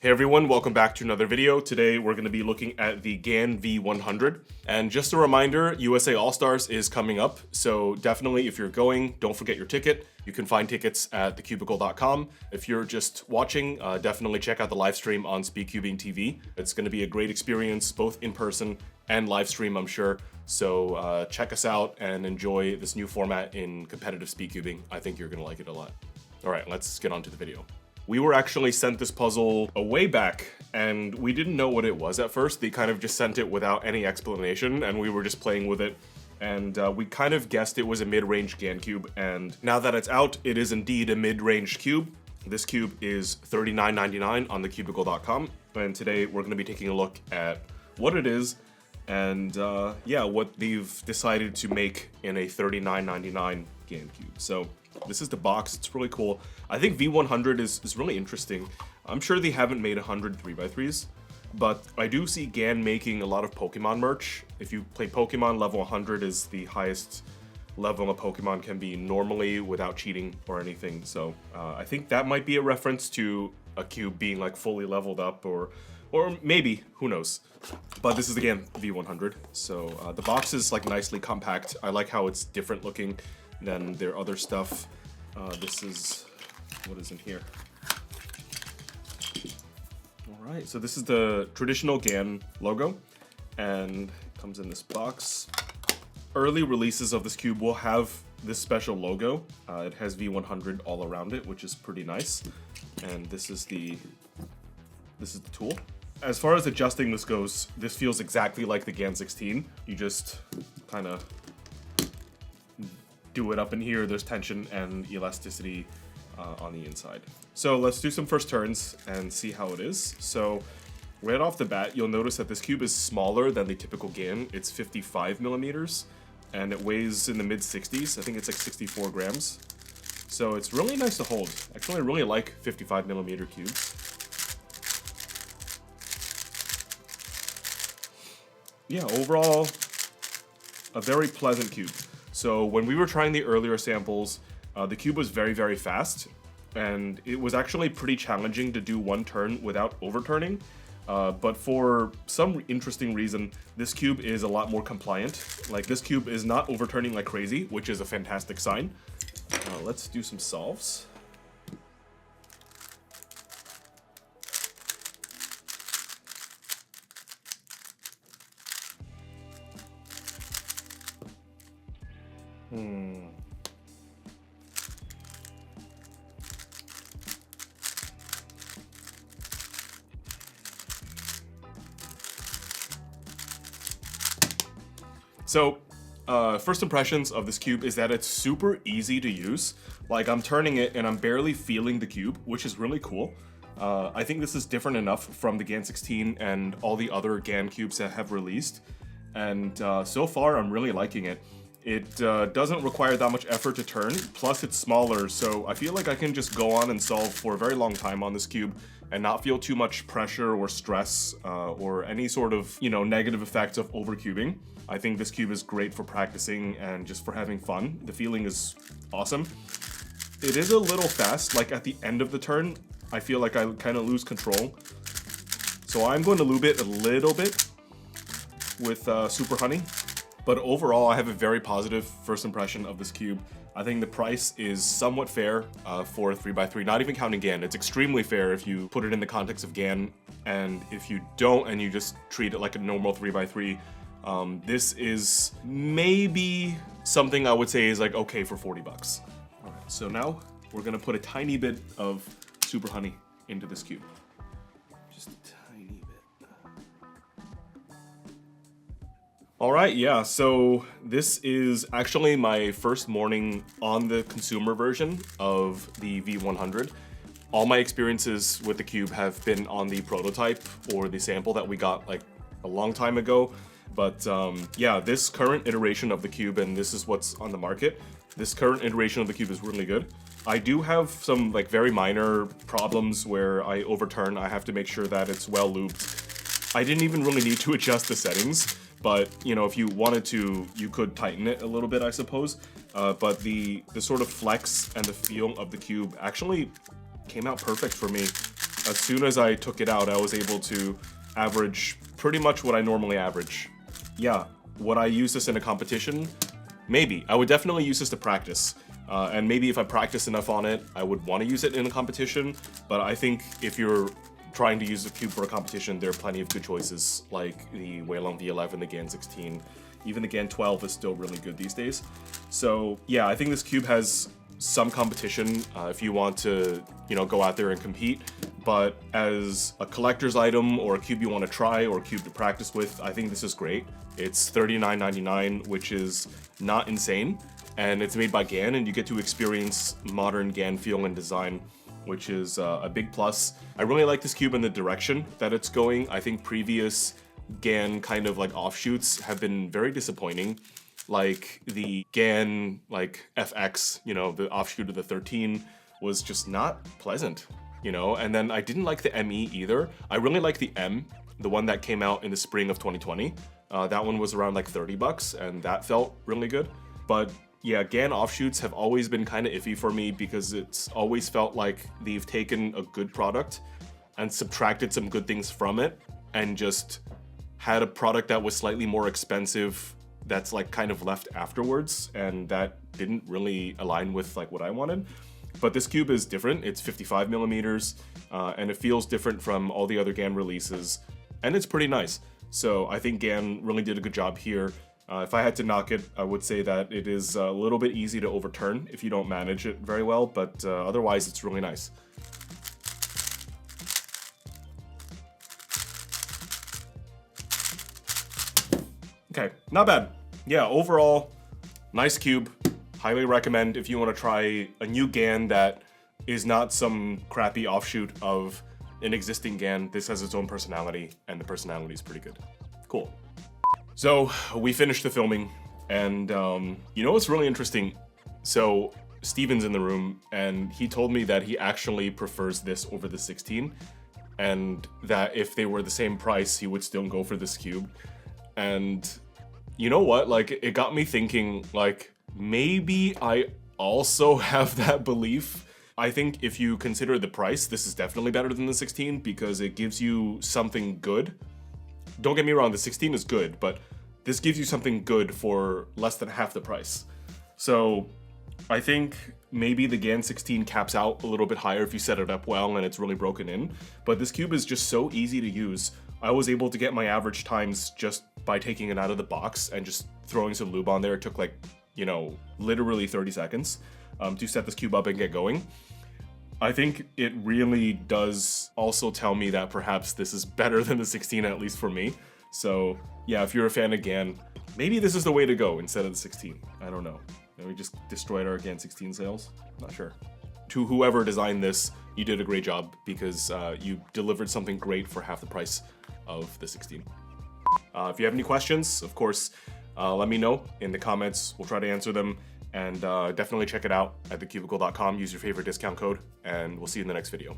Hey everyone, welcome back to another video. Today we're going to be looking at the GAN v100. And just a reminder, USA All-Stars is coming up, so definitely if you're going, don't forget your ticket. You can find tickets at TheCubicle.com. If you're just watching, definitely check out the live stream on Speedcubing TV. It's going to be a great experience, both in person and live stream, I'm sure. So check us out and enjoy this new format in competitive speedcubing. I think you're going to like it a lot. All right, let's get on to the video. We were actually sent this puzzle a way back, and we didn't know what it was at first. They kind of just sent it without any explanation, and we were just playing with it. And we kind of guessed it was a mid-range GAN cube, and now that it's out, it is indeed a mid-range cube. This cube is $39.99 on TheCubicle.com, and today we're going to be taking a look at what it is, and yeah, what they've decided to make in a $39.99 GAN cube. So this is the box. It's really cool. I think V100 is really interesting. I'm sure they haven't made 100 3x3s, but I do see GAN making a lot of Pokemon merch. If you play Pokemon, level 100 is the highest level a Pokemon can be normally without cheating or anything. So I think that might be a reference to a cube being like fully leveled up, or maybe, who knows. But this is again V100. So the box is like nicely compact. I like how it's different looking than their other stuff. This is what is in here. All right, so this is the traditional GAN logo, and it comes in this box. Early releases of this cube will have this special logo. It has V100 all around it, which is pretty nice. And this is the tool. As far as adjusting this goes, this feels exactly like the GAN 16. You just kind of do it up in here. There's tension and elasticity on the inside. So let's do some first turns and see how it is. So right off the bat, you'll notice that this cube is smaller than the typical GAN. It's 55 millimeters and it weighs in the mid 60s. I think it's like 64 grams. So it's really nice to hold. Actually, I really like 55 millimeter cubes. Yeah, overall, a very pleasant cube. So when we were trying the earlier samples, the cube was very, very fast, and it was actually pretty challenging to do one turn without overturning. But for some interesting reason, this cube is a lot more compliant. Like, this cube is not overturning like crazy, which is a fantastic sign. Let's do some solves. So, first impressions of this cube is that it's super easy to use. Like, I'm turning it and I'm barely feeling the cube, which is really cool. I think this is different enough from the GAN 16 and all the other GAN cubes that have released. And so far, I'm really liking it. It doesn't require that much effort to turn, plus it's smaller, so I feel like I can just go on and solve for a very long time on this cube and not feel too much pressure or stress or any sort of, negative effects of overcubing. I think this cube is great for practicing and just for having fun. The feeling is awesome. It is a little fast, like at the end of the turn, I feel like I kind of lose control. So I'm going to lube it a little bit with Super Honey. But overall, I have a very positive first impression of this cube. I think the price is somewhat fair for a 3x3, not even counting GAN. It's extremely fair if you put it in the context of GAN, and if you don't and you just treat it like a normal 3x3, this is maybe something I would say is like okay for 40 bucks. All right, so now we're gonna put a tiny bit of Super Honey into this cube. Just a tiny bit. All right, yeah, so this is actually my first morning on the consumer version of the V100. All my experiences with the cube have been on the prototype or the sample that we got like a long time ago. But yeah, this current iteration of the cube, and this is what's on the market, this current iteration of the cube is really good. I do have some like very minor problems where I overturn. I have to make sure that it's well lubed. I didn't even really need to adjust the settings. But, if you wanted to, you could tighten it a little bit, I suppose. But the sort of flex and the feel of the cube actually came out perfect for me. as soon as I took it out, I was able to average pretty much what I normally average. Yeah, would I use this in a competition? Maybe. I would definitely use this to practice. And maybe if I practice enough on it, I would want to use it in a competition. But I think if you're trying to use the cube for a competition, there are plenty of good choices, like the Weilong V11, the GAN 16. Even the GAN 12 is still really good these days. So yeah, I think this cube has some competition if you want to, go out there and compete. But as a collector's item or a cube you want to try or a cube to practice with, I think this is great. It's $39.99, which is not insane. And it's made by GAN, and you get to experience modern GAN feel and design, which is a big plus. I really like this cube in the direction that it's going. I think previous GAN kind of like offshoots have been very disappointing. Like the GAN like FX, the offshoot of the 13 was just not pleasant, and then I didn't like the ME either. I really like the M, the one that came out in the spring of 2020. That one was around like $30 and that felt really good. But yeah, GAN offshoots have always been kind of iffy for me because it's always felt like they've taken a good product and subtracted some good things from it and just had a product that was slightly more expensive that's like kind of left afterwards, and that didn't really align with like what I wanted. But this cube is different. It's 55 millimeters, and it feels different from all the other GAN releases, and it's pretty nice. So I think GAN really did a good job here. If I had to knock it, I would say that it is a little bit easy to overturn if you don't manage it very well, but otherwise it's really nice. Okay, not bad. Yeah, overall, nice cube. Highly recommend if you want to try a new GAN that is not some crappy offshoot of an existing GAN. This has its own personality, and the personality is pretty good. Cool. So we finished the filming, and what's really interesting? So Steven's in the room, and he told me that he actually prefers this over the 16, and that if they were the same price, he would still go for this cube. And you know what? Like, it got me thinking, like, maybe I also have that belief. I think if you consider the price, this is definitely better than the 16 because it gives you something good. Don't get me wrong, the 16 is good, but this gives you something good for less than half the price. So I think maybe the GAN 16 caps out a little bit higher if you set it up well and it's really broken in. But this cube is just so easy to use. I was able to get my average times just by taking it out of the box and just throwing some lube on there. It took like, literally 30 seconds to set this cube up and get going. I think it really does also tell me that perhaps this is better than the 16, at least for me. So yeah, if you're a fan of GAN, maybe this is the way to go instead of the 16. I don't know. Maybe we just destroyed our GAN 16 sales? Not sure. To whoever designed this, you did a great job because you delivered something great for half the price of the 16. If you have any questions, of course, let me know in the comments. We'll try to answer them. And definitely check it out at TheCubicle.com. Use your favorite discount code, and we'll see you in the next video.